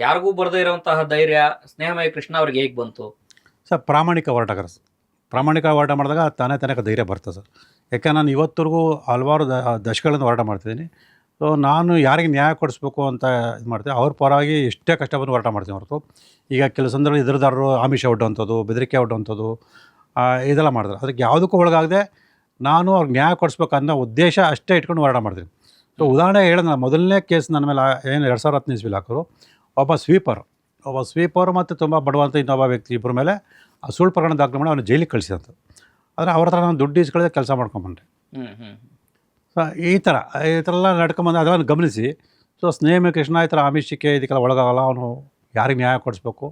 ಯಾರಿಗೂ ಬರದೇ ಇರುವಂತಹ ಧೈರ್ಯ ಸ್ನೇಹಮಯ ಕೃಷ್ಣ ಅವ್ರಿಗೆ ಹೇಗೆ ಬಂತು? ಸರ್ ಪ್ರಾಮಾಣಿಕ ಹೋರಾಟಗಾರ ಸರ್. ಪ್ರಾಮಾಣಿಕ ಹೋರಾಟ ಮಾಡಿದಾಗ ತಾನೇ ಧೈರ್ಯ ಬರ್ತದೆ ಸರ್. ಯಾಕೆ ನಾನು ಇವತ್ತರೆಗೂ ಹಲವಾರು ದಶಕಗಳಿಂದ ಹೋರಾಟ ಮಾಡ್ತಿದ್ದೀನಿ. ಸೊ ನಾನು ಯಾರಿಗೆ ನ್ಯಾಯ ಕೊಡಿಸ್ಬೇಕು ಅಂತ ಇದು ಮಾಡ್ತೀನಿ, ಅವ್ರ ಪರವಾಗಿ ಎಷ್ಟೇ ಕಷ್ಟ ಬಂದು ಹೋರಾಟ ಮಾಡ್ತೀನಿ ಹೊರತು ಈಗ ಕೆಲವು ಸಂದರ್ಭದಲ್ಲಿ ಎದುರುದಾರರು ಆಮಿಷ ಒಡ್ಡುವಂಥದ್ದು, ಬೆದರಿಕೆ ಒಡ್ಡುವಂಥದ್ದು ಇದೆಲ್ಲ ಮಾಡಿದ್ರು. ಅದಕ್ಕೆ ಯಾವುದಕ್ಕೂ ಒಳಗಾಗದೆ ನಾನು ಅವ್ರಿಗೆ ನ್ಯಾಯ ಕೊಡಿಸ್ಬೇಕು ಅನ್ನೋ ಉದ್ದೇಶ ಅಷ್ಟೇ ಇಟ್ಕೊಂಡು ಹೋರಾಟ ಮಾಡ್ತೀನಿ. ಸೊ ಉದಾಹರಣೆ ಹೇಳಿದ್ರೆ ನಾನು ಮೊದಲನೇ ಕೇಸ್ ನನ್ನ ಮೇಲೆ ಏನು 2010 ಇಸ್ವಿಲಿ ಹಾಕೋರು. ಒಬ್ಬ ಸ್ವೀಪರು ಮತ್ತು ತುಂಬ ಬಡವಂತ ಇನ್ನೊಬ್ಬ ವ್ಯಕ್ತಿ ಇಬ್ಬರ ಮೇಲೆ ಸುಳ್ಳು ಪ್ರಕರಣ ದಾಖಲೆ ಮಾಡಿ ಅವನು ಜೈಲಿಗೆ ಕಳಿಸಿದಂಥ. ಆದರೆ ಅವ್ರ ಹತ್ರ ನಾನು ದುಡ್ಡು ಇಸ್ಕೊಳ್ಳೋದೇ ಕೆಲಸ ಮಾಡ್ಕೊಂಬಂದೆ. ಸೊ ಈ ಥರ ಎಲ್ಲ ನಡ್ಕೊಂಬಂದು ಅದನ್ನು ಗಮನಿಸಿ ಸೊ ಸ್ನೇಹಮಯ ಕೃಷ್ಣ ಈ ಥರ ಆಮಿಷಕ್ಕೆ ಇದಕ್ಕೆಲ್ಲ ಒಳಗಾಗಲ್ಲ, ಅವನು ಯಾರಿಗೆ ನ್ಯಾಯ ಕೊಡಿಸ್ಬೇಕು,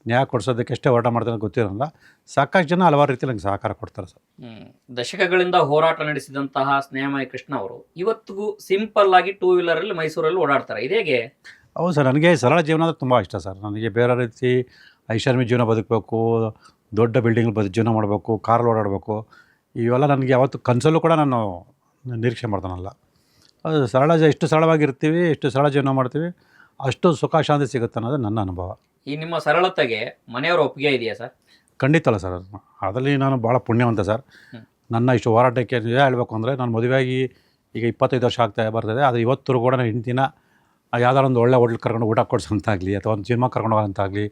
ನ್ಯಾಯ ಕೊಡಿಸೋದಕ್ಕೆ ಎಷ್ಟೇ ಹೋರಾಟ ಮಾಡ್ತಾನೆ ಗೊತ್ತಿರೋಲ್ಲ. ಸಾಕಷ್ಟು ಜನ ಹಲವಾರು ರೀತಿಯಲ್ಲಿ ನಂಗೆ ಸಹಕಾರ ಕೊಡ್ತಾರೆ ಸರ್. ದಶಕಗಳಿಂದ ಹೋರಾಟ ನಡೆಸಿದಂತಹ ಸ್ನೇಹಮಯ ಕೃಷ್ಣ ಅವರು ಇವತ್ತಿಗೂ ಸಿಂಪಲ್ ಆಗಿ 2 ವೀಲರಲ್ಲಿ ಮೈಸೂರಲ್ಲಿ ಓಡಾಡ್ತಾರೆ. ಇದೇಗೆ? ಹೌದು ಸರ್, ನನಗೆ ಸರಳ ಜೀವನ ಅಂದರೆ ತುಂಬ ಇಷ್ಟ ಸರ್. ನನಗೆ ಬೇರೆ ರೀತಿ ಐಷಾರಾಮಿ ಜೀವನ ಬದುಕಬೇಕು, ದೊಡ್ಡ ಬಿಲ್ಡಿಂಗ್ ಜೀವನ ಮಾಡಬೇಕು, ಕಾರಲ್ಲಿ ಓಡಾಡಬೇಕು, ಇವೆಲ್ಲ ನನಗೆ ಯಾವತ್ತು ಕನಸಲ್ಲೂ ಕೂಡ ನಾನು ನಿರೀಕ್ಷೆ ಮಾಡ್ತಾನಲ್ಲ. ಅದು ಎಷ್ಟು ಸರಳವಾಗಿರ್ತೀವಿ, ಎಷ್ಟು ಸರಳ ಜೀವನ ಮಾಡ್ತೀವಿ, ಅಷ್ಟು ಸುಖ ಶಾಂತಿ ಸಿಗುತ್ತೆ ಅನ್ನೋದು ನನ್ನ ಅನುಭವ. ಈ ನಿಮ್ಮ ಸರಳತೆಗೆ ಮನೆಯವರ ಒಪ್ಪಿಗೆ ಇದೆಯಾ ಸರ್? ಖಂಡಿತಲ್ಲ ಸರ್. ಅದರಲ್ಲಿ ನಾನು ಭಾಳ ಪುಣ್ಯವಂತ ಸರ್. ನನ್ನ ಇಷ್ಟು ಹೋರಾಟಕ್ಕೆ ನಿಜ ಹೇಳಬೇಕು ಅಂದರೆ ನಾನು ಮದುವೆಯಾಗಿ ಈಗ 25 ವರ್ಷ ಬರ್ತದೆ. ಆದರೆ ಇವತ್ತು ಕೂಡ ನಾನು ಹೆಂಡ್ತಿನ ಯಾವ್ದಾರು ಒಂದು ಒಳ್ಳೆ ಹೋಟ್ಲ್ ಕರ್ಕೊಂಡು ಊಟ ಕೊಡ್ಸೋಂತಾಗಲಿ, ಅಥವಾ ಒಂದು ಸಿನಿಮಾ ಕರ್ಕೊಂಡು ಹೋಗೋಂತಾಗಲಿ,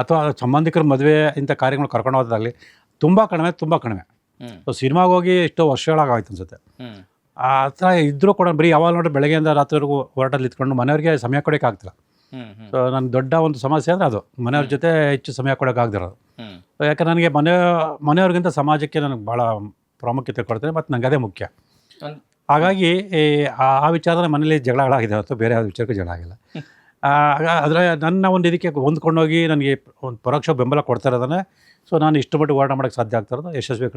ಅಥವಾ ಸಂಬಂಧಿಕರ ಮದುವೆ ಇಂಥ ಕಾರ್ಯಗಳು ಕರ್ಕೊಂಡು ಹೋಗೋದಾಗಲಿ ತುಂಬ ಕಡಿಮೆ. ಸೊ ಸಿನಿಮಾಗೆ ಹೋಗಿ ಎಷ್ಟೋ ವರ್ಷಗಳಾಗಾಯ್ತು ಅನ್ಸುತ್ತೆ. ಆ ಥರ ಇದ್ದರೂ ಕೂಡ ಬರೀ ಯಾವಾಗ ನೋಡಿ ಬೆಳಗ್ಗೆಯಿಂದ ರಾತ್ರಿವರೆಗೂ ಹೋರಾಟದಲ್ಲಿ ಇತ್ಕೊಂಡು ಮನೆಯವ್ರಿಗೆ ಸಮಯ ಕೊಡೋಕೆ ಆಗ್ತಿಲ್ಲ. ಸೊ ನನ್ನ ದೊಡ್ಡ ಒಂದು ಸಮಸ್ಯೆ ಅಂದರೆ ಅದು ಮನೆಯವ್ರ ಜೊತೆ ಹೆಚ್ಚು ಸಮಯ ಕೊಡೋಕೆ ಆಗದಿರೋದು. ಯಾಕೆ ನನಗೆ ಮನೆಯವ್ರಿಗಿಂತ ಸಮಾಜಕ್ಕೆ ನನಗೆ ಭಾಳ ಪ್ರಾಮುಖ್ಯತೆ ಕೊಡ್ತೇನೆ ಮತ್ತು ನನಗೆ ಅದೇ ಮುಖ್ಯ. ಹಾಗಾಗಿ ಆ ವಿಚಾರದಲ್ಲಿ ಮನೇಲಿ ಜಗಳಾಗಿದೆ ಹೊರತು ಬೇರೆ ಯಾವ ವಿಚಾರಕ್ಕೂ ಜಗಳ ಆಗಿಲ್ಲ. ಆದರೆ ನನ್ನ ಒಂದು ಇದಕ್ಕೆ ಹೊಂದ್ಕೊಂಡೋಗಿ ನನಗೆ ಒಂದು ಪರೋಕ್ಷ ಬೆಂಬಲ ಕೊಡ್ತಾ ಇರೋದನ್ನೇ ಸೊ ನಾನು ಇಷ್ಟು ಮಟ್ಟಿಗೆ ಹೋರಾಟ ಮಾಡೋಕ್ಕೆ ಸಾಧ್ಯ ಆಗ್ತಾ ಇರೋದು ಯಶಸ್ವಿ.